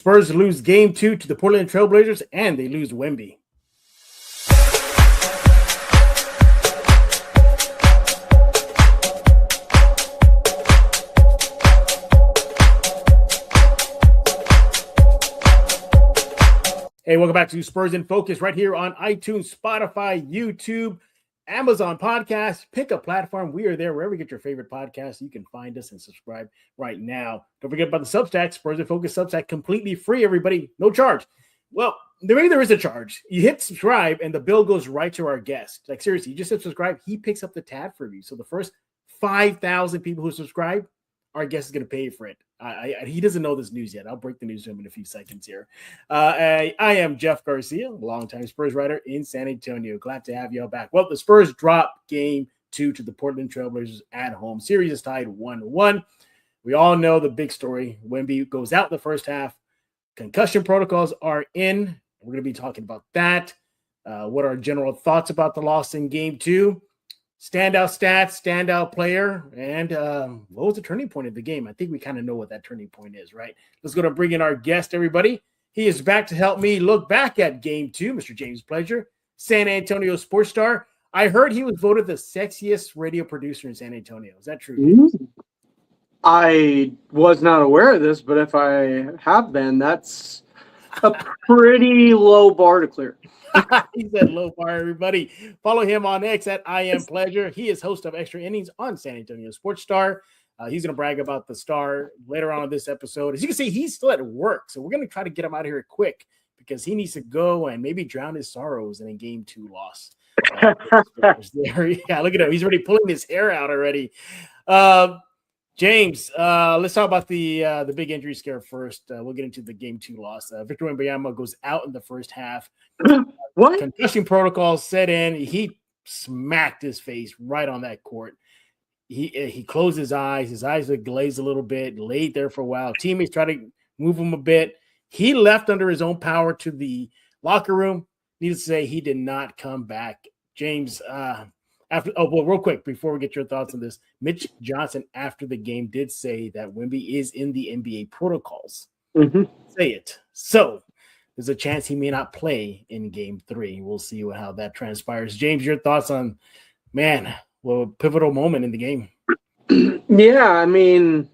Spurs lose game 2 to the Portland Trailblazers, and they lose Wemby. Hey, welcome back to Spurs in Focus right here on iTunes, Spotify, YouTube, Amazon Podcasts. Pick a platform. We are there wherever you get your favorite podcast. You can find us and subscribe right now. Don't forget about the Substack, Spurs in Focus Substack, completely free, everybody. No charge. Well, maybe there is a charge. You hit subscribe and the bill goes right to our guest. Like, seriously, you just hit subscribe. He picks up the tab for you. So the first 5,000 people who subscribe, our guest is going to pay for it. He doesn't know this news yet. I'll break the news to him in a few seconds here. I am Jeff Garcia, longtime Spurs writer in San Antonio. Glad to have you all back. Well, the Spurs drop game 2 to the Portland Trailblazers at home. Series is tied 1-1. We all know the big story. Wemby goes out in the first half. Concussion protocols are in. We're going to be talking about that. What are our general thoughts about the loss in game 2? Standout stats, standout player, and what was the turning point of the game? I think we kind of know what that turning point is, right? Let's go to bring in our guest, everybody. He is back to help me look back at game 2, Mr. James Pledger, San Antonio sports star. I heard he was voted the sexiest radio producer in San Antonio. Is that true, James? I was not aware of this, but if I have been, that's a pretty low bar to clear. He said low bar, everybody. Follow him on X at I Am Pleasure. He is host of Extra Innings on San Antonio Sports Star. He's going to brag about the Star later on in this episode. As you can see, he's still at work, so we're going to try to get him out of here quick because he needs to go and maybe drown his sorrows in a game 2 loss. Yeah, look at him. He's already pulling his hair out already. James, let's talk about the big injury scare first. We'll get into the game 2 loss. Victor Wembanyama goes out in the first half. What? Concussion protocols set in. He smacked his face right on that court. He closed his eyes. His eyes would glaze a little bit, laid there for a while. Teammates tried to move him a bit. He left under his own power to the locker room. Needless to say, he did not come back. James, real quick, before we get your thoughts on this, Mitch Johnson after the game did say that Wemby is in the NBA protocols. Mm-hmm. Say it. So there's a chance he may not play in game 3. We'll see how that transpires. James, your thoughts on, pivotal moment in the game. Yeah, I mean,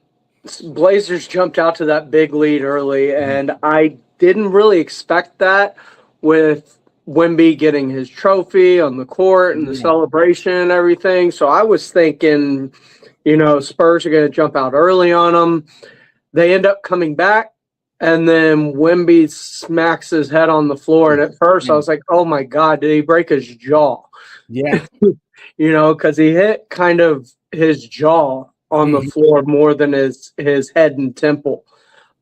Blazers jumped out to that big lead early, and I didn't really expect that with Wemby getting his trophy on the court and the celebration and everything. So I was thinking, Spurs are going to jump out early on them. They end up coming back, and then Wemby smacks his head on the floor. And at first I was like, oh, my God, did he break his jaw? Yeah. Because he hit kind of his jaw on the floor more than his head and temple.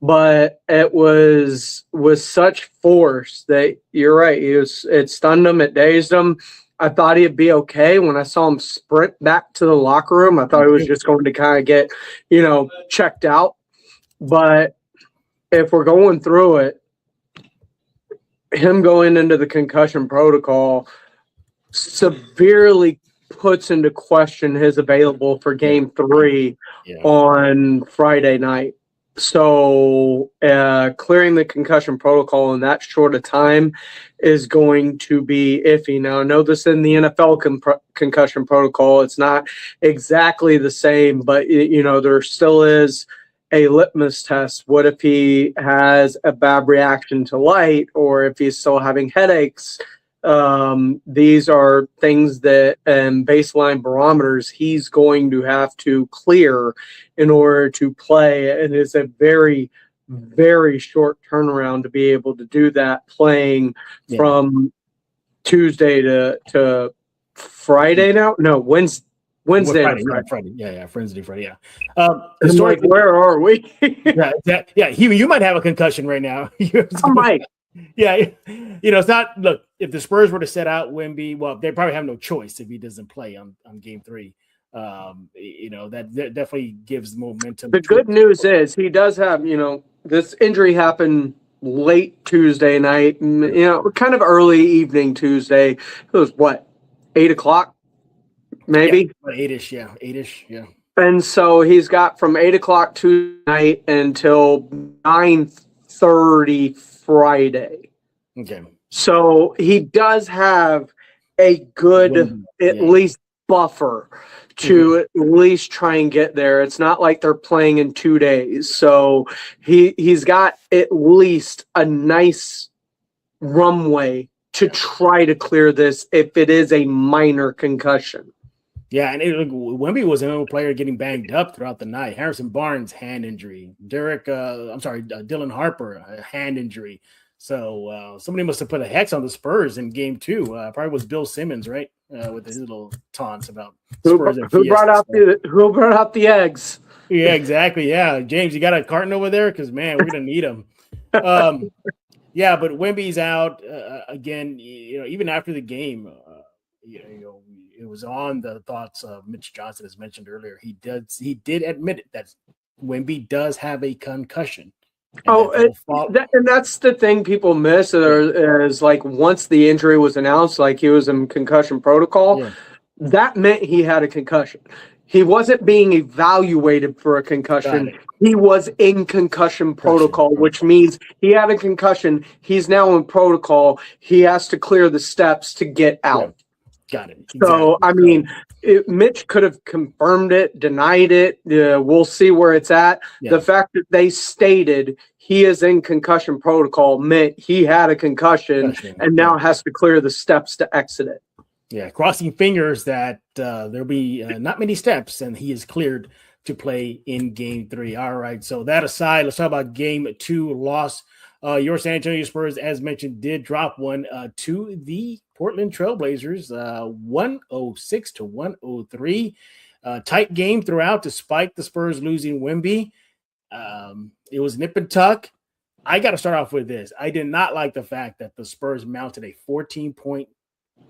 But it was with such force that you're right. It stunned him. It dazed him. I thought he'd be okay. When I saw him sprint back to the locker room, I thought he was just going to kind of get, checked out. But if we're going through it, him going into the concussion protocol severely puts into question his available for game 3 on Friday night. So clearing the concussion protocol in that short a time is going to be iffy. Now, I know this in the NFL concussion protocol. It's not exactly the same, but, there still is a litmus test. What if he has a bad reaction to light, or if he's still having headaches? These are things that baseline barometers he's going to have to clear in order to play. And it's a very, very short turnaround to be able to do that, playing from Tuesday to Friday now? No, Wednesday. Friday. Friday. It's like, where are we? You might have a concussion right now. I might. Yeah, it's not. Look, if the Spurs were to set out Wemby, well, they probably have no choice if he doesn't play on game 3. That definitely gives momentum. The good news is he does have, this injury happened late Tuesday night, kind of early evening Tuesday. It was 8 o'clock, maybe? Yeah, 8-ish, yeah. And so he's got from 8 o'clock Tuesday night until 9:30 6:30 Friday. Okay. So he does have a good, at least, buffer to at least try and get there. It's not like they're playing in 2 days. So he's got at least a nice runway to try to clear this if it is a minor concussion. Yeah, and Wemby was another player getting banged up throughout the night. Harrison Barnes, hand injury. Dylan Harper, a hand injury. So somebody must have put a hex on the Spurs in game 2. Probably was Bill Simmons, right? With his little taunts about Spurs. Who brought out the eggs? Yeah, exactly. Yeah, James, you got a carton over there? Because, man, we're going to need them. Yeah, but Wemby's out again. Even after the game, it was on the thoughts of Mitch Johnson, as mentioned earlier. He did admit that Wemby does have a concussion. And that's the thing people miss is like once the injury was announced, like he was in concussion protocol, that meant he had a concussion. He wasn't being evaluated for a concussion. He was in concussion protocol, which means he had a concussion. He's now in protocol. He has to clear the steps to get out. Got it. Exactly. So, I mean, Mitch could have confirmed it, denied it. We'll see where it's at. Yeah. The fact that they stated he is in concussion protocol meant he had a concussion and now has to clear the steps to exit it. Yeah, crossing fingers that there'll be not many steps and he is cleared to play in game 3. All right, so that aside, let's talk about game 2 loss. Your San Antonio Spurs, as mentioned, did drop one to the Portland Trailblazers, 106-103. Tight game throughout, despite the Spurs losing Wemby. It was nip and tuck. I got to start off with this. I did not like the fact that the Spurs mounted a 14-point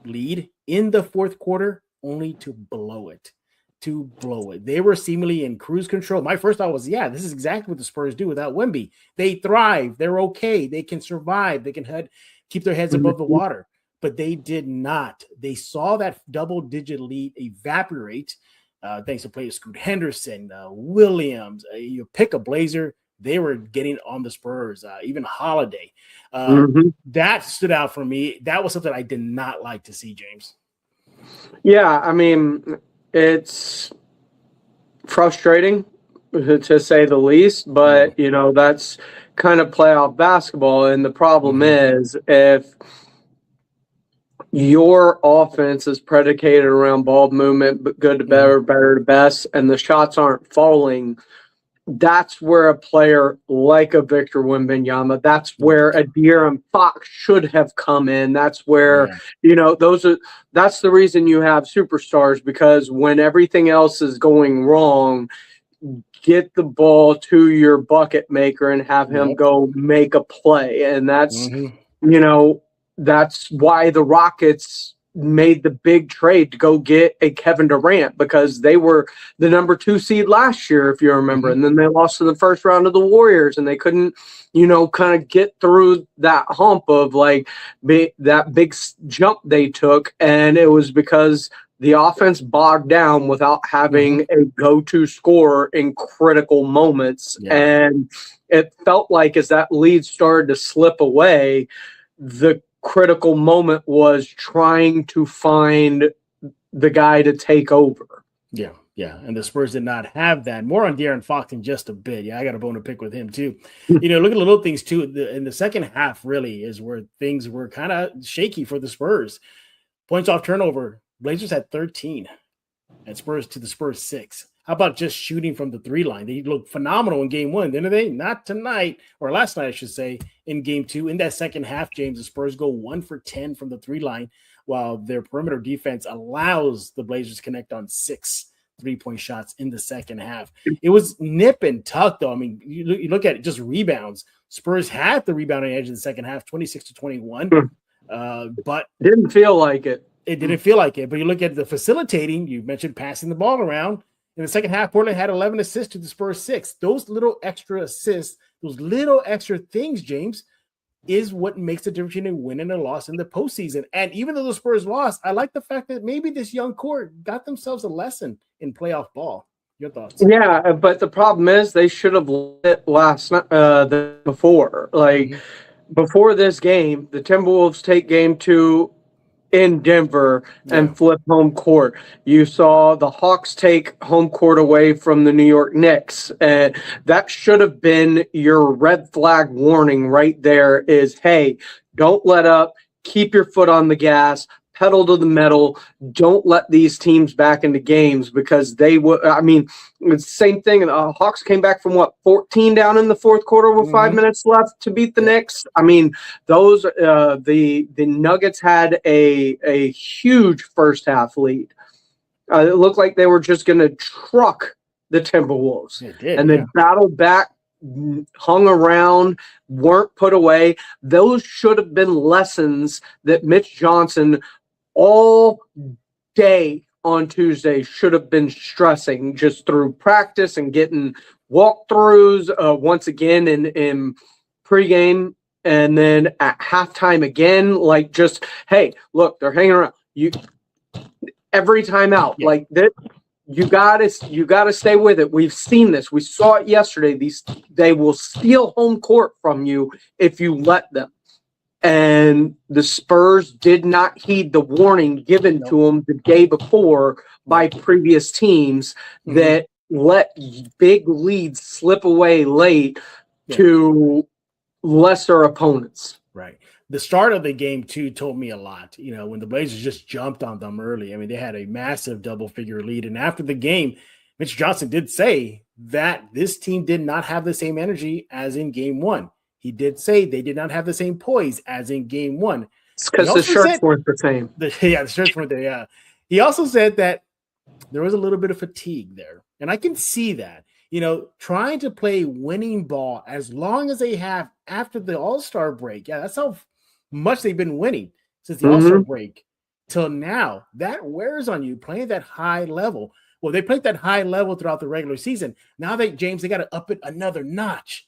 lead in the fourth quarter, only to blow it. They were seemingly in cruise control. My first thought was, this is exactly what the Spurs do without Wemby. They thrive. They're okay. They can survive. They can keep their heads above the water. But they did not. They saw that double-digit lead evaporate thanks to players Scoot Henderson, Williams. You pick a Blazer, they were getting on the Spurs, even Holiday. That stood out for me. That was something I did not like to see, James. Yeah, I mean – it's frustrating, to say the least, but, that's kind of playoff basketball. And the problem is if your offense is predicated around ball movement, but good to better, better to best, and the shots aren't falling, that's where a player like a Victor Wembanyama, that's where a De'Aaron Fox should have come in. That's where, that's the reason you have superstars, because when everything else is going wrong, get the ball to your bucket maker and have him go make a play. And that's, that's why the Rockets made the big trade to go get a Kevin Durant, because they were the number 2 seed last year, if you remember. And then they lost in the first round of the Warriors, and they couldn't, kind of get through that hump of that big jump they took. And it was because the offense bogged down without having a go-to scorer in critical moments. And it felt like as that lead started to slip away, the critical moment was trying to find the guy to take over. Yeah. And the Spurs did not have that. More on De'Aaron Fox in just a bit. Yeah, I got a bone to pick with him too. Look at the little things too. In the second half really is where things were kind of shaky for the Spurs. Points off turnover. Blazers had 13 and the Spurs 6. How about just shooting from the 3 line? They looked phenomenal in game 1, didn't they? Not tonight, or last night, I should say, in game 2. In that second half, James, the Spurs go 1 for 10 from the 3 line, while their perimeter defense allows the Blazers to connect on 6 3-point shots in the second half. It was nip and tuck, though. I mean, you look at it, just rebounds. Spurs had the rebounding edge in the second half, 26-21, but didn't feel like it. It didn't feel like it, but you look at the facilitating. You mentioned passing the ball around. In the second half, Portland had 11 assists to the Spurs 6. Those little extra assists, those little extra things, James, is what makes the difference between a win and a loss in the postseason. And even though the Spurs lost, I like the fact that maybe this young core got themselves a lesson in playoff ball. Your thoughts? Yeah, but the problem is they should have lit last night, the before. Like before this game, the Timberwolves take game 2 in Denver and flip home court. You saw the Hawks take home court away from the New York Knicks. And that should have been your red flag warning right there is, hey, don't let up, keep your foot on the gas, pedal to the metal. Don't let these teams back into games because they would. I mean, it's the same thing. Hawks came back from 14 down in the fourth quarter with 5 minutes left to beat the Knicks. I mean, those the Nuggets had a huge first half lead. It looked like they were just going to truck the Timberwolves, and they battled back, hung around, weren't put away. Those should have been lessons that Mitch Johnson all day on Tuesday should have been stressing just through practice and getting walkthroughs once again in pregame and then at halftime again. Like just, hey, look, they're hanging around. You every time out like that. You gotta stay with it. We've seen this. We saw it yesterday. They will steal home court from you if you let them. And the Spurs did not heed the warning given to them the day before by previous teams that let big leads slip away late to lesser opponents. Right. The start of the game, too, told me a lot. You know, when the Blazers just jumped on them early, I mean, they had a massive double-figure lead. And after the game, Mitch Johnson did say that this team did not have the same energy as in game 1. He did say they did not have the same poise as in game 1. It's because the shirts weren't the same. The shirts weren't there, yeah. He also said that there was a little bit of fatigue there. And I can see that. You know, trying to play winning ball as long as they have after the All-Star break. Yeah, that's how much they've been winning since the All-Star break till now. That wears on you playing that high level. Well, they played that high level throughout the regular season. Now they got to up it another notch.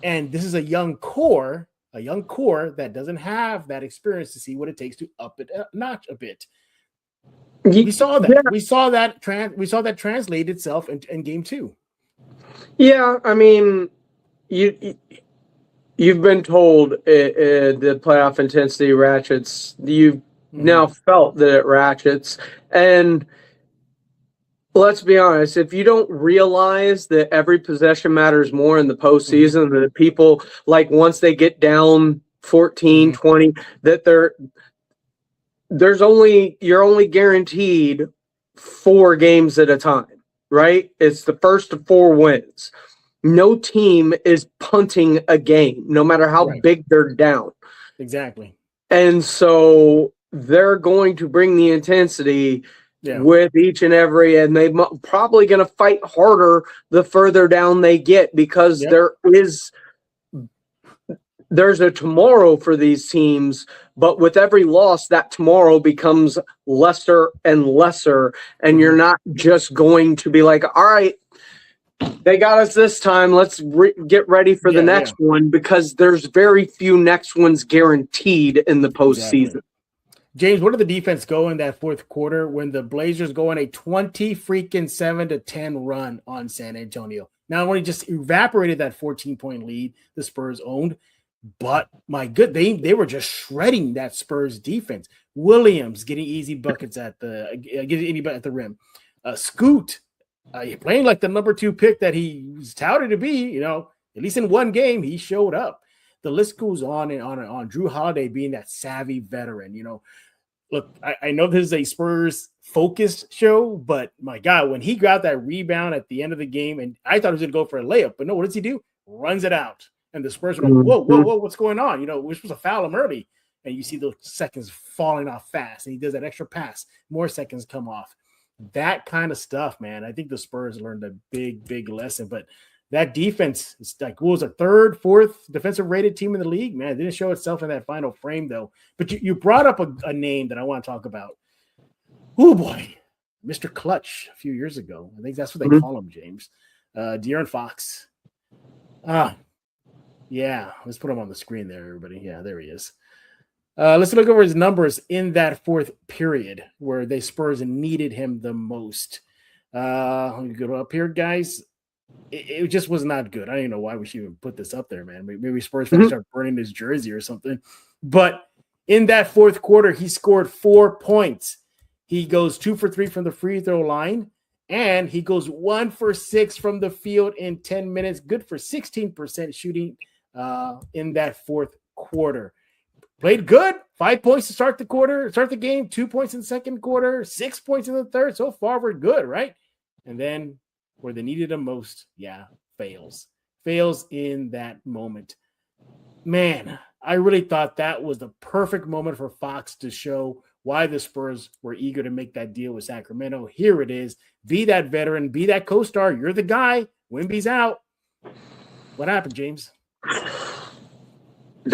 And this is a young core that doesn't have that experience to see what it takes to up it a notch a bit. We saw that. Yeah. We saw that translate itself in game 2. Yeah, I mean, you've been told the playoff intensity ratchets. You've now felt that it ratchets. And let's be honest, if you don't realize that every possession matters more in the postseason, that people, like once they get down 14, 20, that you're only guaranteed 4 games at a time, right? It's the first of 4 wins. No team is punting a game, no matter how big they're down. Exactly. And so they're going to bring the intensity with each and every, and they're probably going to fight harder the further down they get because there's a tomorrow for these teams, but with every loss, that tomorrow becomes lesser and lesser, and you're not just going to be like, all right, they got us this time, let's get ready for the next one, because there's very few next ones guaranteed in the postseason. Exactly. James, where did the defense go in that fourth quarter when the Blazers go on a 7-10 run on San Antonio? Not only just evaporated that 14-point lead the Spurs owned, but my good, they were just shredding that Spurs defense. Williams getting easy buckets at the rim. Scoot playing like the number 2 pick that he was touted to be. You know, at least in one game he showed up. The list goes on and on and on. Drew Holiday being that savvy veteran. You know, look, I know this is a Spurs focused show, but my God, when he got that rebound at the end of the game, and I thought he was going to go for a layup, but no, what does he do? Runs it out. And the Spurs were like, whoa, what's going on? You know, we're supposed to foul him early. And you see those seconds falling off fast. And he does that extra pass. More seconds come off. That kind of stuff, man. I think the Spurs learned a big, big lesson. But that defense is like, what was a 3rd, 4th defensive rated team in the league? Man, it didn't show itself in that final frame, though. But you brought up a name that I want to talk about. Oh, boy. Mr. Clutch a few years ago. I think that's what they call him, James. De'Aaron Fox. Yeah, let's put him on the screen there, everybody. Yeah, there he is. Let's look over his numbers in that fourth period where the Spurs needed him the most. Let me go up here, guys. It just was not good. I don't even know why we should even put this up there, man. Maybe Spurs fans start burning his jersey or something. But in that fourth quarter, he scored 4 points. He goes 2 for 3 from the free throw line, and he goes 1 for 6 from the field in 10 minutes. Good for 16% shooting in that fourth quarter. Played good. 5 points to start the game, 2 points in the second quarter, 6 points in the third. So far, we're good, right? And then where they needed him most, fails in that moment. Man, I really thought that was the perfect moment for Fox to show why the Spurs were eager to make that deal with Sacramento. Here it is. Be that veteran, be that co-star. You're the guy. Wemby's out. What happened, James?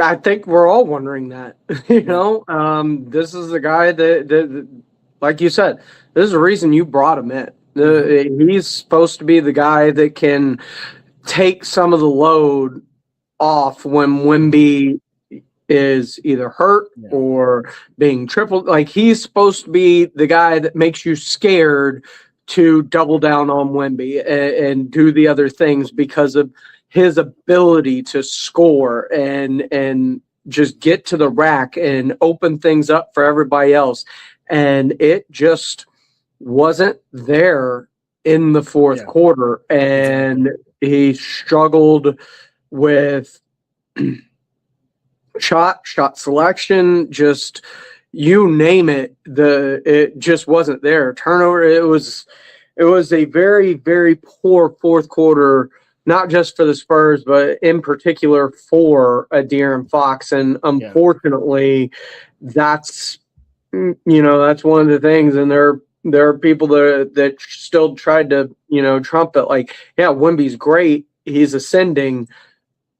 I think we're all wondering that. This is the guy that, like you said, this is the reason you brought him in. He's supposed to be the guy that can take some of the load off when Wemby is either hurt or being tripled. Like, he's supposed to be the guy that makes you scared to double down on Wemby and do the other things because of his ability to score and just get to the rack and open things up for everybody else. And it just wasn't there in the fourth quarter, and he struggled with shot selection, just you name it. It just wasn't there. Turnover. It was a very, very poor fourth quarter, not just for the Spurs, but in particular for De'Aaron Fox. And unfortunately, that's one of the things. And there are people that still tried to, trumpet like, Wemby's great. He's ascending.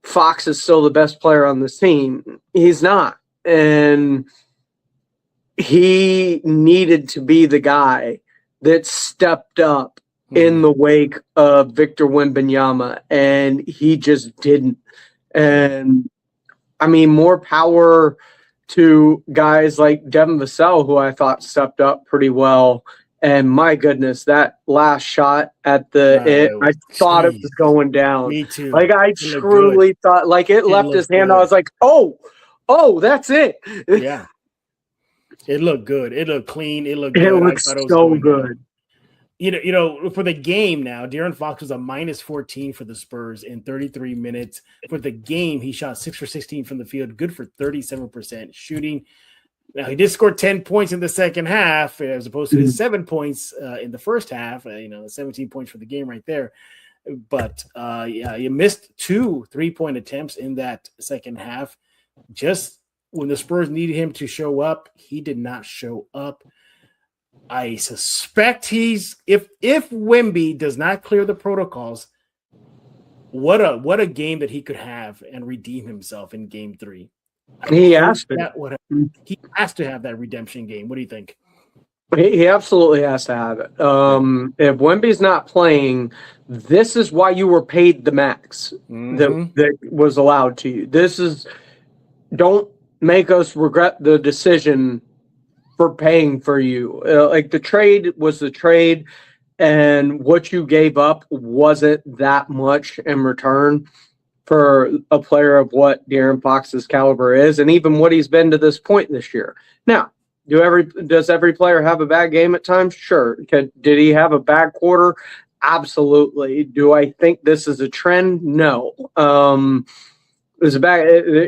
Fox is still the best player on this team. He's not. And he needed to be the guy that stepped up in the wake of Victor Wembanyama, and he just didn't. And, I mean, more power to guys like Devin Vassell, who I thought stepped up pretty well. And my goodness, that last shot at I thought it was going down. Me too. Like, I truly thought, like, it left his hand. I was like, oh, that's it. Yeah. It looked good. It looked clean. It looked good. It looked so good. For the game now, De'Aaron Fox was a -14 for the Spurs in 33 minutes. For the game, he shot 6 for 16 from the field, good for 37% shooting. Now, he did score 10 points in the second half as opposed to his 7 points in the first half, 17 points for the game right there. But, he missed 2 3-point attempts in that second half. Just when the Spurs needed him to show up, he did not show up. I suspect if Wemby does not clear the protocols, what a game that he could have and redeem himself in game 3. He has to have that redemption game. What do you think? He absolutely has to have it. If Wemby's not playing, this is why you were paid the max that was allowed to you. Don't make us regret the decision for paying for you. Like, the trade was the trade, and what you gave up wasn't that much in return for a player of what De'Aaron Fox's caliber is, and even what he's been to this point this year. Now, does every player have a bad game at times? Sure. Did he have a bad quarter? Absolutely. Do I think this is a trend? No. It was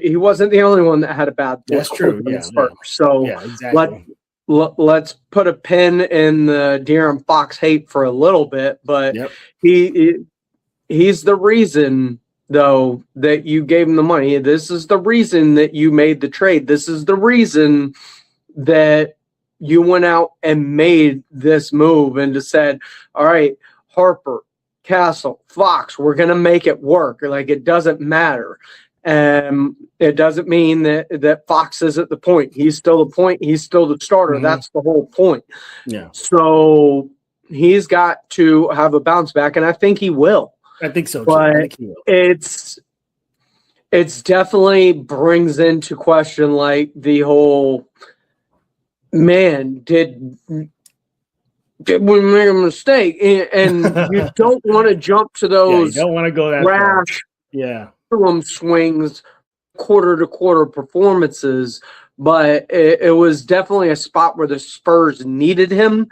he wasn't the only one that had a bad quarter. That's true. So exactly. Let's put a pin in the De'Aaron Fox hate for a little bit, but he's the reason, though, that you gave him the money. This is the reason that you made the trade. This is the reason that you went out and made this move and just said, all right, Harper, Castle, Fox, we're going to make it work. Like, it doesn't matter. It doesn't mean that Fox isn't the point. He's still the point. He's still the starter. That's the whole point. Yeah. So he's got to have a bounce back, and I think he will. I think so, too. But it's definitely brings into question, like, the whole, man, did we made a mistake, and you don't want to jump to those. You don't want to go that rash, far. Swings, quarter-to-quarter performances. But it was definitely a spot where the Spurs needed him,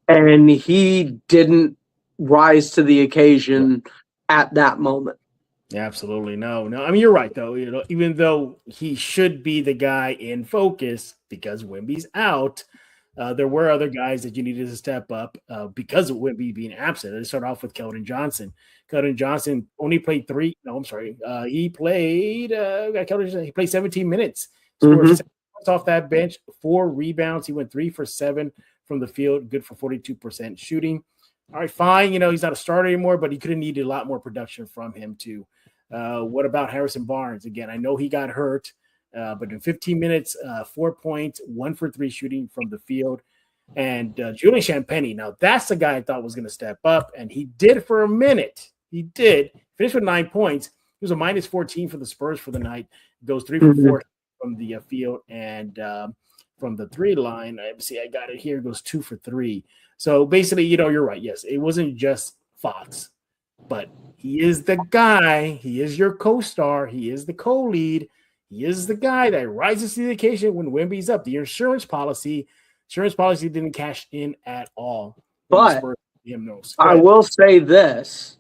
and he didn't rise to the occasion at that moment. Yeah, absolutely. No. I mean, you're right, though. Even though he should be the guy in focus because Wemby's out, there were other guys that you needed to step up because of Wemby being absent. Let's start off with Keldon Johnson. Keldon Johnson only played he played 17 minutes. Scored off that bench, 4 rebounds. He went 3 for 7 from the field, good for 42% shooting. All right, fine. He's not a starter anymore, but he could have needed a lot more production from him too. What about Harrison Barnes? Again, I know he got hurt, but in 15 minutes, 4 points, 1 for 3 shooting from the field. And Julian Champagnie, now that's the guy I thought was going to step up, and he did for a minute. He did. Finished with 9 points. He was a minus 14 for the Spurs for the night. Goes 3 for 4 from the field, and from the 3 line, I got it here. Goes 2 for 3. So basically, you're right. Yes, it wasn't just Fox, but he is the guy. He is your co-star. He is the co-lead. He is the guy that rises to the occasion when Wemby's up. The insurance policy didn't cash in at all. But I will say this.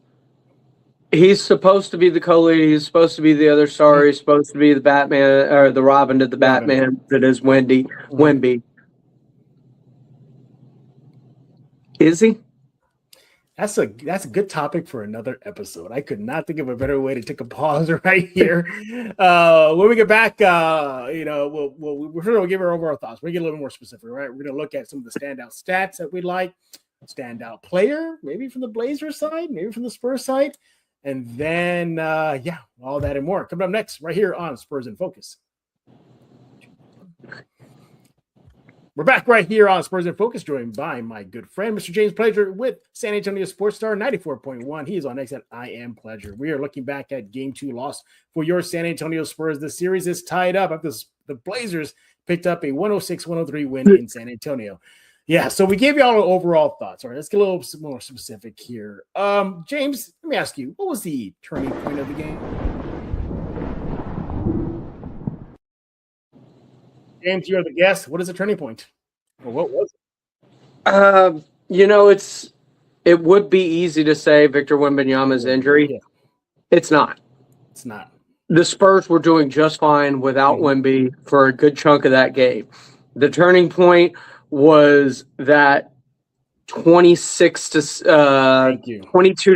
He's supposed to be the co-lead. He's supposed to be the other star. He's supposed to be the Batman or the Robin to the Batman that is Wemby. Is he? That's a good topic for another episode. I could not think of a better way to take a pause right here. When we get back, we'll give our overall thoughts. We're gonna get a little more specific, right? We're gonna look at some of the standout stats that we like, standout player, maybe from the Blazers side, maybe from the Spurs side, and then all that and more coming up next, right here on Spurs in Focus. We're back right here on Spurs in Focus, joined by my good friend, Mr. James Pleasure with San Antonio Sports Star 94.1. He is on X at I Am Pleasure. We are looking back at Game 2 loss for your San Antonio Spurs. The series is tied up after the Blazers picked up a 106-103 win in San Antonio. Yeah, so we gave you all overall thoughts. All right, let's get a little more specific here. James, let me ask you, what was the turning point of the game? James, you're the guest. What is the turning point? Or what was it? It would be easy to say Victor Wembanyama's injury. Yeah. It's not. The Spurs were doing just fine without Wemby for a good chunk of that game. The turning point was that 22 to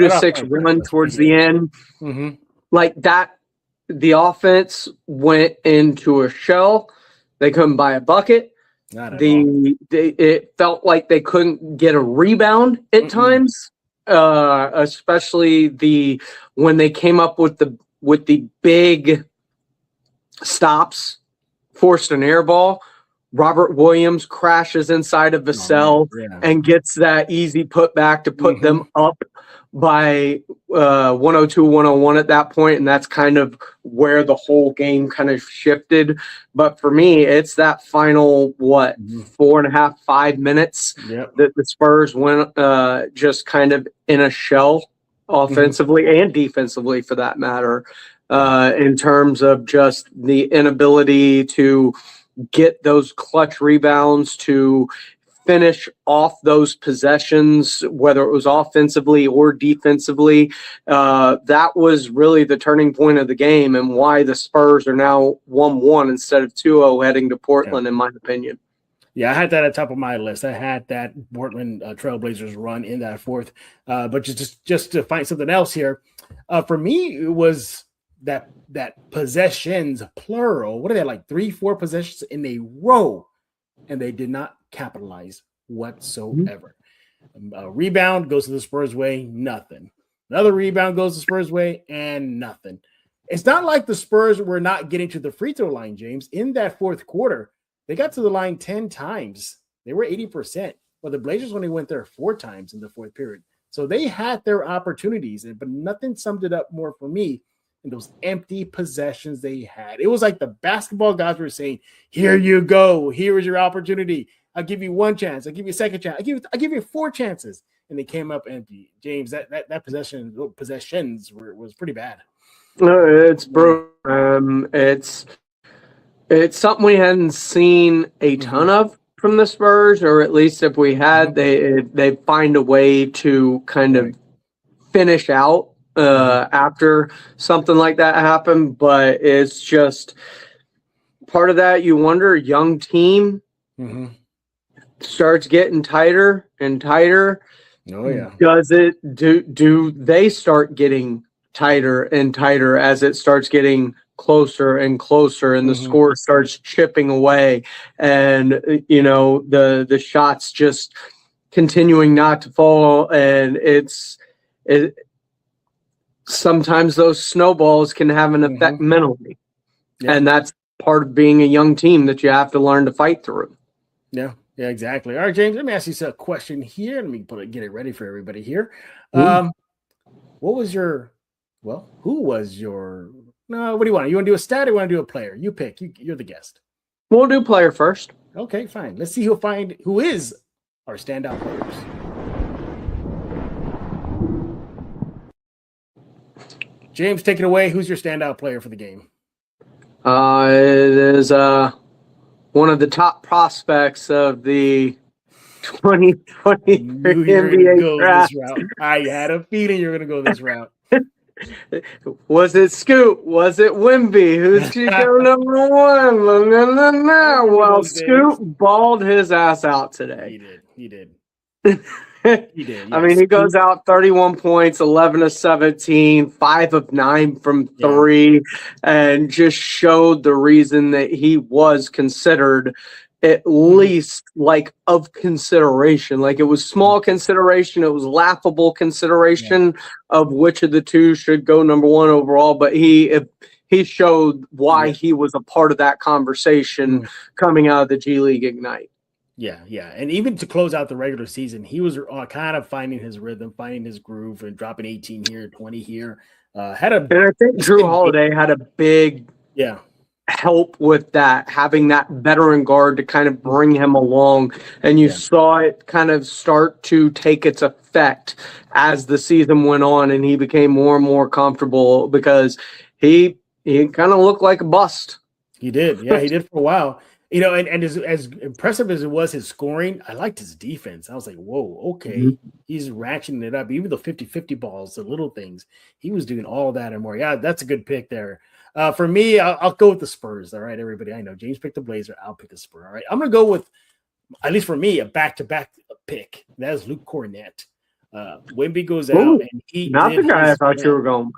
6 run towards the end. Like that, the offense went into a shell. They couldn't buy a bucket. It felt like they couldn't get a rebound at times, especially when they came up with the big stops, forced an air ball. Robert Williams crashes inside of Vassell and gets that easy putback to put them up by 102-101 at that point, and that's kind of where the whole game kind of shifted. But for me, it's that final 4.5, 5 minutes that the Spurs went just kind of in a shell offensively and defensively, for that matter, in terms of just the inability to get those clutch rebounds, to finish off those possessions, whether it was offensively or defensively. That was really the turning point of the game and why the Spurs are now 1-1 instead of 2-0 heading to Portland, in my opinion. Yeah, I had that at the top of my list. I had that Portland Trailblazers run in that fourth. But just to find something else here, for me, it was that possessions, plural. What are they, like 3-4 possessions in a row? And they did not capitalize whatsoever. A rebound goes to the Spurs way, nothing. Another rebound goes to the Spurs way, and nothing. It's not like the Spurs were not getting to the free throw line, James. In that fourth quarter, they got to the line 10 times. They were 80%. Well, the Blazers only went there 4 times in the fourth period. So they had their opportunities, but nothing summed it up more for me in those empty possessions they had. It was like the basketball guys were saying, here you go. Here is your opportunity. I'll give you one chance. I'll give you a second chance. I'll give you 4 chances. And they came up empty. James, that possessions was pretty bad. It's brutal. It's something we hadn't seen a ton of from the Spurs, or at least if we had, they find a way to kind of finish out after something like that happened. But it's just part of that. You wonder, young team starts getting tighter and tighter. Oh yeah. Do they start getting tighter and tighter as it starts getting closer and closer, and the score starts chipping away, and the shots just continuing not to fall, and sometimes those snowballs can have an effect mentally, and that's part of being a young team that you have to learn to fight through. Yeah, exactly. All right, James, let me ask you a question here. Let me get it ready for everybody here. Who was your no, what do you want? You want to do a stat or you want to do a player? You pick. You're the guest. We'll do player first. Okay, fine. Let's see who is our standout players. James, take it away. Who's your standout player for the game? It is one of the top prospects of the 2023 NBA draft. I had a feeling you were going to go this route. Was it Scoot? Was it Wemby? Who's Chico number one? Well, Scoot balled his ass out today. He did. He did. I mean, he goes out 31 points, 11 of 17, 5 of 9 from 3, and just showed the reason that he was considered at least of consideration. Like, it was small consideration. It was laughable consideration of which of the two should go number 1 overall. But he showed why he was a part of that conversation coming out of the G League Ignite. Yeah. And even to close out the regular season, he was kind of finding his rhythm, finding his groove, and dropping 18 here, 20 here. And I think Drew Holiday had a big help with that, having that veteran guard to kind of bring him along, and you saw it kind of start to take its effect as the season went on, and he became more and more comfortable because he kind of looked like a bust. He did. He did for a while. And as impressive as it was his scoring, I liked his defense. I was like, whoa, okay. He's ratcheting it up. Even the 50-50 balls, the little things, he was doing all that and more. Yeah, that's a good pick there. For me, I'll go with the Spurs. All right, everybody. I know James picked the Blazer. I'll pick the Spurs. All right, I'm going to go with, at least for me, a back-to-back pick. That is Luke Cornett. Wemby goes out, and he not the guy I thought you were going.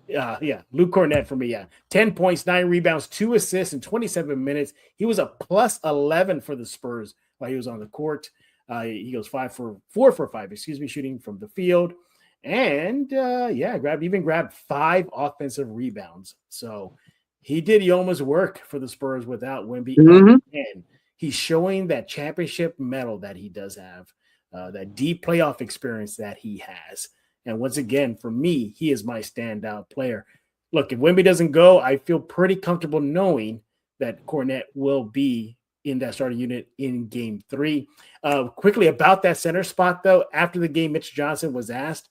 Luke Cornett for me. 10 points, 9 rebounds, 2 assists in 27 minutes. He was a plus 11 for the Spurs while he was on the court. He goes 4 for 5, shooting from the field. And grabbed 5 offensive rebounds. So he did Yoma's work for the Spurs without Wemby. And he's showing that championship medal that he does have, that deep playoff experience that he has. And once again, for me, he is my standout player. Look, if Wemby doesn't go, I feel pretty comfortable knowing that Cornett will be in that starting unit in Game 3. Quickly about that center spot, though, after the game, Mitch Johnson was asked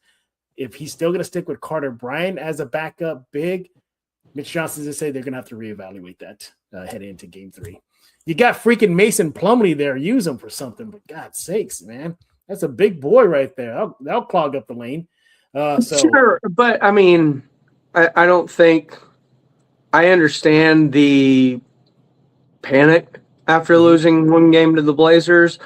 if he's still going to stick with Carter Bryant as a backup big. Mitch Johnson just said they're going to have to reevaluate that heading into Game 3. You got freaking Mason Plumlee there. Use him for something, but God's sakes, man. That's a big boy right there. That'll clog up the lane. Sure, but I mean, I don't think I understand the panic after losing one game to the Blazers,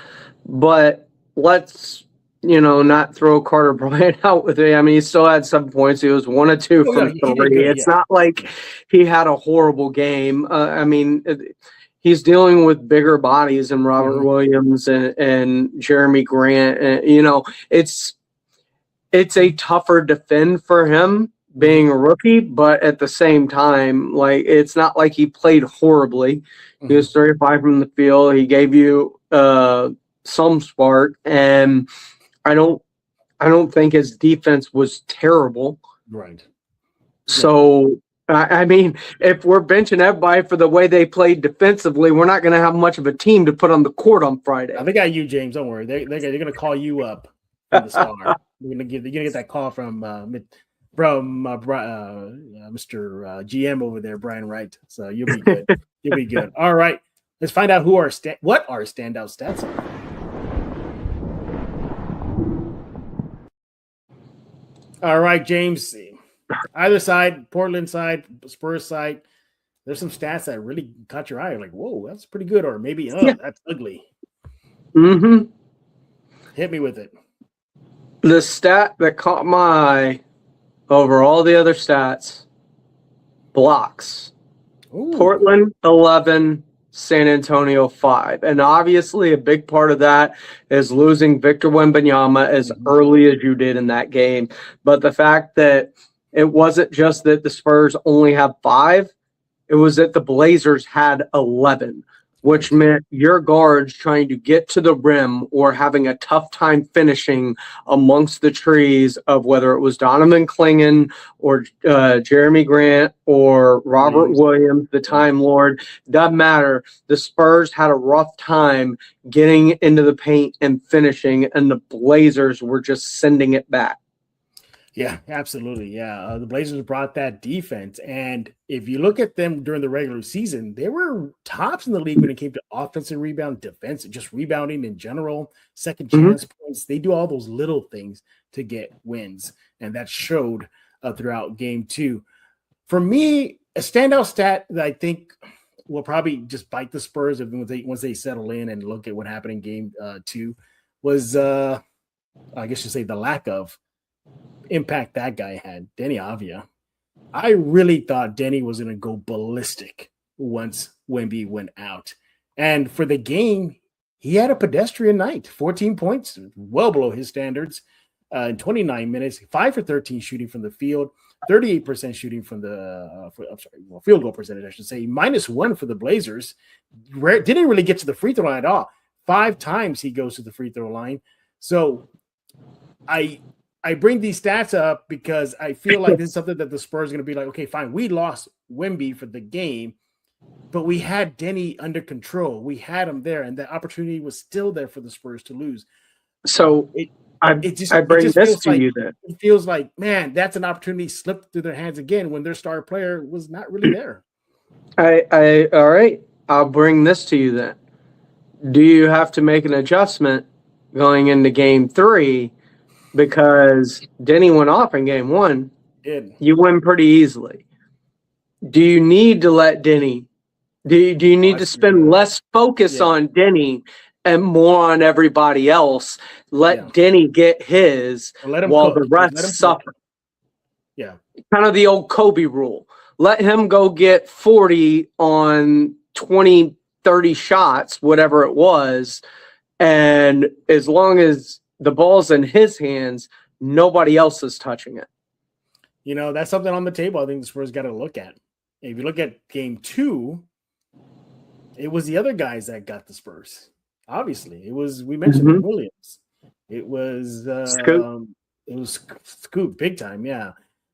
but let's not throw Carter Bryant out with it. I mean, he still had 7 points. He was 1 of 2 from 3. It's not like he had a horrible game. I mean, he's dealing with bigger bodies than Robert Williams and Jeremy Grant. And, it's a tougher defend for him being a rookie, but at the same time, it's not like he played horribly. He was 35 from the field. He gave you some spark, and I don't think his defense was terrible. Right. So I mean, if we're benching everybody for the way they played defensively, we're not going to have much of a team to put on the court on Friday. They got you, James. Don't worry. They're going to call you up for the star. You're going to get that call from Mr. GM over there, Brian Wright. So you'll be good. You'll be good. All right. Let's find out what our standout stats are. All right, James. Either side, Portland side, Spurs side, there's some stats that really caught your eye. Like, whoa, that's pretty good. Or maybe, that's ugly. Mm-hmm. Hit me with it. The stat that caught my eye over all the other stats, blocks. Ooh. Portland, 11, San Antonio, 5. And obviously a big part of that is losing Victor Wembanyama as early as you did in that game. But the fact that it wasn't just that the Spurs only have 5, it was that the Blazers had 11, which meant your guards trying to get to the rim or having a tough time finishing amongst the trees of whether it was Donovan Clingan or Jeremy Grant or Robert Williams, the Time Lord. Doesn't matter. The Spurs had a rough time getting into the paint and finishing, and the Blazers were just sending it back. Yeah, absolutely. Yeah, the Blazers brought that defense. And if you look at them during the regular season, they were tops in the league when it came to offensive rebound, defense, just rebounding in general, second chance points. They do all those little things to get wins. And that showed throughout game 2. For me, a standout stat that I think will probably just bite the Spurs once they settle in and look at what happened in game 2 was, I guess you say, the lack of impact that guy had, Denny Avia. I really thought Denny was going to go ballistic once Wemby went out. And for the game, he had a pedestrian night, 14 points, well below his standards in 29 minutes, 5 for 13 shooting from the field, 38% shooting from the field goal percentage, I should say, -1 for the Blazers. Didn't really get to the free throw line at all. 5 times he goes to the free throw line. So I bring these stats up because I feel like this is something that the Spurs are going to be like, okay, fine, we lost Wemby for the game, but we had Denny under control. We had him there, and the opportunity was still there for the Spurs to lose. So I bring this to you then. It feels like, man, that's an opportunity slipped through their hands again when their star player was not really there. All right, I'll bring this to you then. Do you have to make an adjustment going into game 3? Because Denny went off in game 1, you win pretty easily. Do you need to let Denny? Do you need to spend less focus on Denny and more on everybody else? Let Denny get his while the rest suffer. Yeah, kind of the old Kobe rule. Let him go get 40 on 20, 30 shots, whatever it was, and as long as the ball's in his hands, nobody else is touching it. You know, that's something on the table I think the Spurs got to look at. If you look at game 2, it was the other guys that got the Spurs. Obviously, it was, we mentioned Williams. It was Scoop big time. Yeah.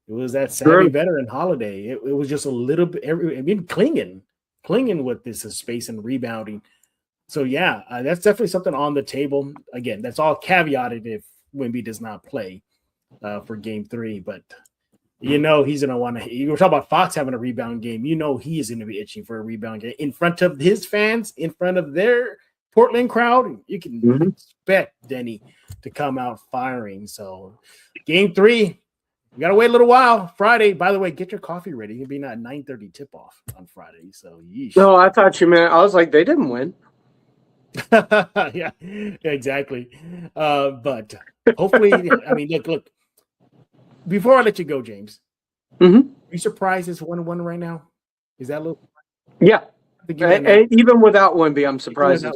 It was that savvy veteran Holiday. It was just a little bit, clinging with this space and rebounding. So, yeah, that's definitely something on the table. Again, that's all caveated if Wemby does not play for game 3. But, he's going to want to – you were talking about Fox having a rebound game. He is going to be itching for a rebound game. In front of his fans, in front of their Portland crowd, you can expect Denny to come out firing. So, game 3, we got to wait a little while. Friday, by the way, get your coffee ready. It'll be at 9:30 tip-off on Friday. So, yeesh. No, I thought you meant – I was like, they didn't win. Yeah, exactly. But hopefully, I mean, look. Before I let you go, James, are you surprised it's 1-1 right now? Is that a little? Yeah. Even without Wemby, I'm surprised.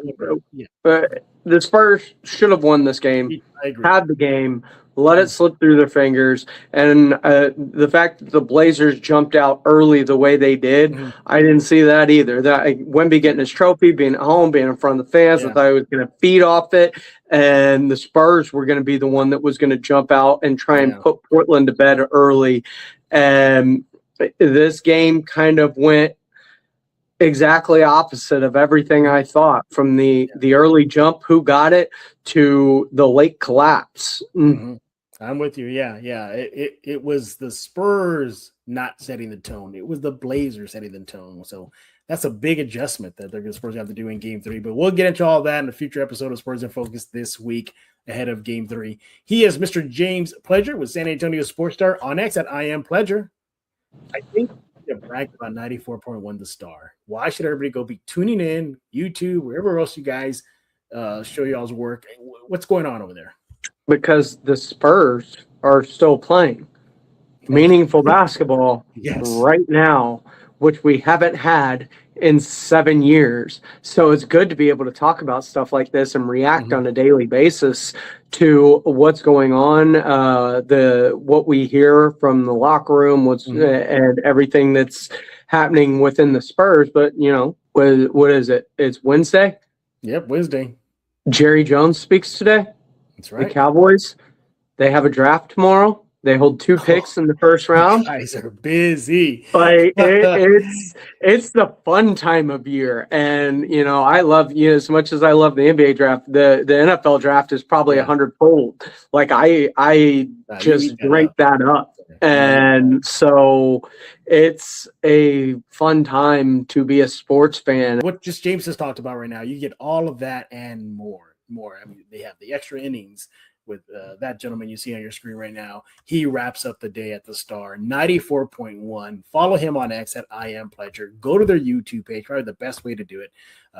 The Spurs should have won this game. I agree. Had the game, let it slip through their fingers, and the fact that the Blazers jumped out early the way they did, I didn't see that either. That Wemby getting his trophy, being at home, being in front of the fans, I thought he was going to feed off it, and the Spurs were going to be the one that was going to jump out and try and put Portland to bed early. And this game kind of went exactly opposite of everything I thought, from the early jump, who got it, to the late collapse. Mm-hmm. I'm with you. Yeah. It was the Spurs not setting the tone. It was the Blazers setting the tone. So that's a big adjustment that they're going to have to do in Game 3. But we'll get into all that in a future episode of Spurs in Focus this week ahead of Game 3. He is Mr. James Pledger with San Antonio Sports Star on X at I Am Pledger. I think bragged about 94.1 The Star. Why should everybody go be tuning in, YouTube, wherever else you guys show y'all's work? What's going on over there? Because the Spurs are still playing meaningful basketball right now, which we haven't had in 7 years. So it's good to be able to talk about stuff like this and react on a daily basis to what's going on, what we hear from the locker room, and everything that's happening within the Spurs. But, what is it? It's Wednesday? Yep, Wednesday. Jerry Jones speaks today. That's right. The Cowboys, they have a draft tomorrow. They hold 2 picks in the first round. You guys are busy. Like it's the fun time of year, and I love as much as I love the NBA draft. The NFL draft is probably 100-fold. Like I just drink that up, and so it's a fun time to be a sports fan. What just James has talked about right now, you get all of that and more. I mean, they have the extra innings with that gentleman you see on your screen right now. He wraps up the day at the Star, 94.1. Follow him on X at I Am Pledger. Go to their YouTube page, probably the best way to do it.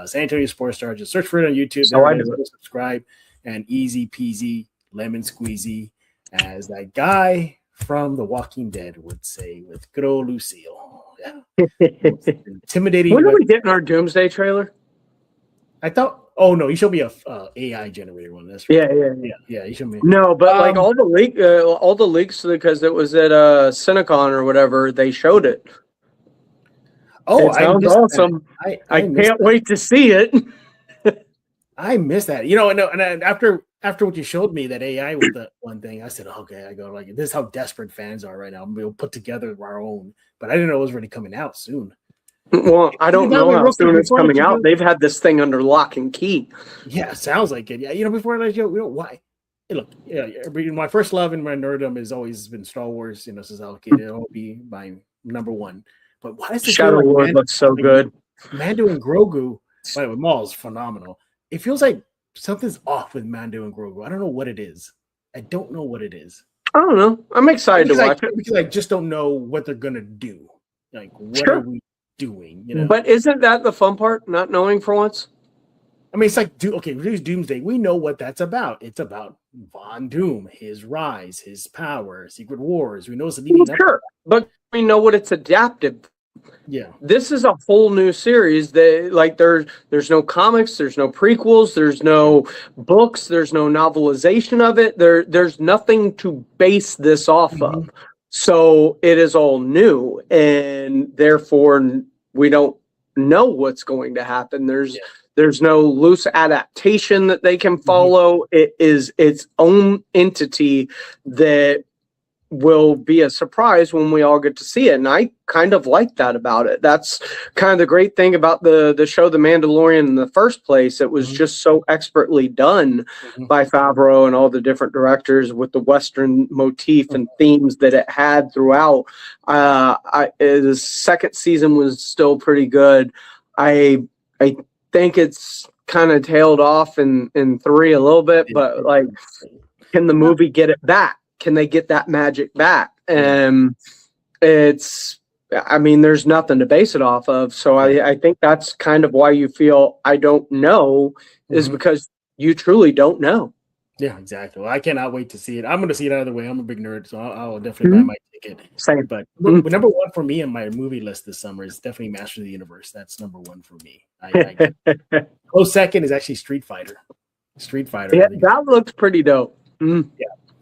San Antonio Sports Star. Just search for it on YouTube. So I do subscribe, and easy peasy, lemon squeezy, as that guy from The Walking Dead would say with good old Lucille. Yeah. Intimidating. When are we getting our Doomsday trailer? I thought. Oh no, you showed me a AI generator one. That's right. Yeah. You showed me. No, but like all the leaks, because it was at Cinecon or whatever, they showed it. Oh, it sounds awesome! I can't wait to see it. I missed that. And after what you showed me, that AI was the one thing, I said, okay, I go like, this is how desperate fans are right now. We'll put together our own, but I didn't know it was really coming out soon. Well, I don't know how soon it's coming out. They've had this thing under lock and key. Yeah, sounds like it. Yeah, before I why? Hey, look, my first love in my nerddom has always been Star Wars. Since I was a kid, it'll be my number one. But why is the Shadow Lord looks so good? Mando and Grogu. By the way, Maul is phenomenal. It feels like something's off with Mando and Grogu. I don't know what it is. I don't know. I'm excited to watch it because I just don't know what they're gonna do. Like, what are we doing? But isn't that the fun part? Not knowing for once. I mean, it's like, here's Doomsday. We know what that's about. It's about Von Doom, his rise, his power, Secret Wars. We know it's leading up. Sure, but we know what it's adapted. Yeah, this is a whole new series. That there's no comics, there's no prequels, there's no books, there's no novelization of it. There's nothing to base this off of. So it is all new, and therefore we don't know what's going to happen. There's no loose adaptation that they can follow. It is its own entity that will be a surprise when we all get to see it. And I kind of like that about it. That's kind of the great thing about the show The Mandalorian in the first place. It was just so expertly done by Favreau and all the different directors with the Western motif and themes that it had throughout. The second season was still pretty good. I think it's kind of tailed off in 3 a little bit, but like, can the movie get it back? Can they get that magic back? And there's nothing to base it off of. So I think that's kind of why you feel I don't know, is because you truly don't know. Yeah, exactly. Well, I cannot wait to see it. I'm going to see it either way. I'm a big nerd, so I'll definitely buy my ticket. Same. But number one for me on my movie list this summer is definitely Master of the Universe. That's number one for me. Close second is actually Street Fighter. Yeah, that looks pretty dope. Yeah.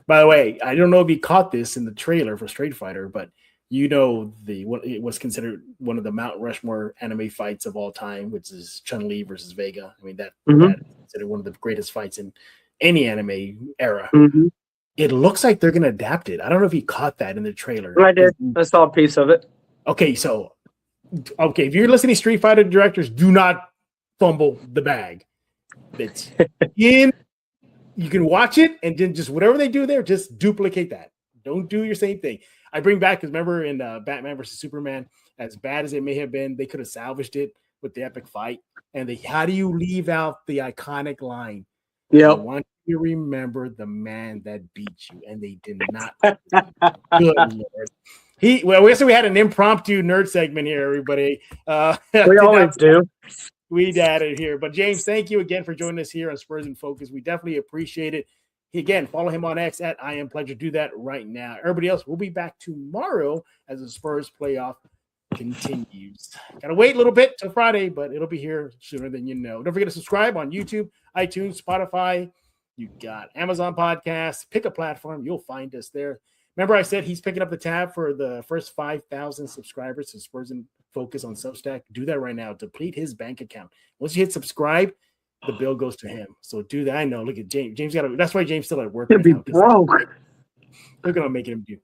By the way, I don't know if you caught this in the trailer for Street Fighter, but it was considered one of the Mount Rushmore anime fights of all time, which is Chun-Li versus Vega. I mean, that is considered one of the greatest fights in any anime era. It looks like they're going to adapt it. I don't know if you caught that in the trailer. I did. I saw a piece of it. Okay, so if you're listening to Street Fighter directors, do not fumble the bag. It's in. You can watch it and then just whatever they do there, just duplicate that. Don't do your same thing. I bring back because remember in Batman versus Superman, as bad as it may have been, they could have salvaged it with the epic fight. And how do you leave out the iconic line? Yeah, I want you to remember the man that beat you, and they did not. Good Lord. We guess we had an impromptu nerd segment here, everybody. we always do. We did it here. But James, thank you again for joining us here on Spurs in Focus. We definitely appreciate it. Again, follow him on X at I Am Pleasure. Do that right now. Everybody else, we'll be back tomorrow as the Spurs playoff continues. Gotta wait a little bit till Friday, but it'll be here sooner than you know. Don't forget to subscribe on YouTube, iTunes, Spotify. You got Amazon Podcasts. Pick a platform. You'll find us there. Remember I said he's picking up the tab for the first 5,000 subscribers to Spurs in Focus on Substack. Do that right now. Deplete his bank account. Once you hit subscribe, the bill goes to him. So do that. I know. Look at James. James that's why James still at work. He'll be broke. They're gonna make him do.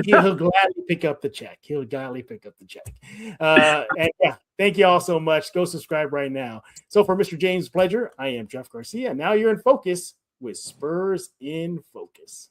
He'll gladly pick up the check. He'll gladly pick up the check. And yeah, thank you all so much. Go subscribe right now. So for Mr. James Pleasure, I am Jeff Garcia. Now you're in focus with Spurs in Focus.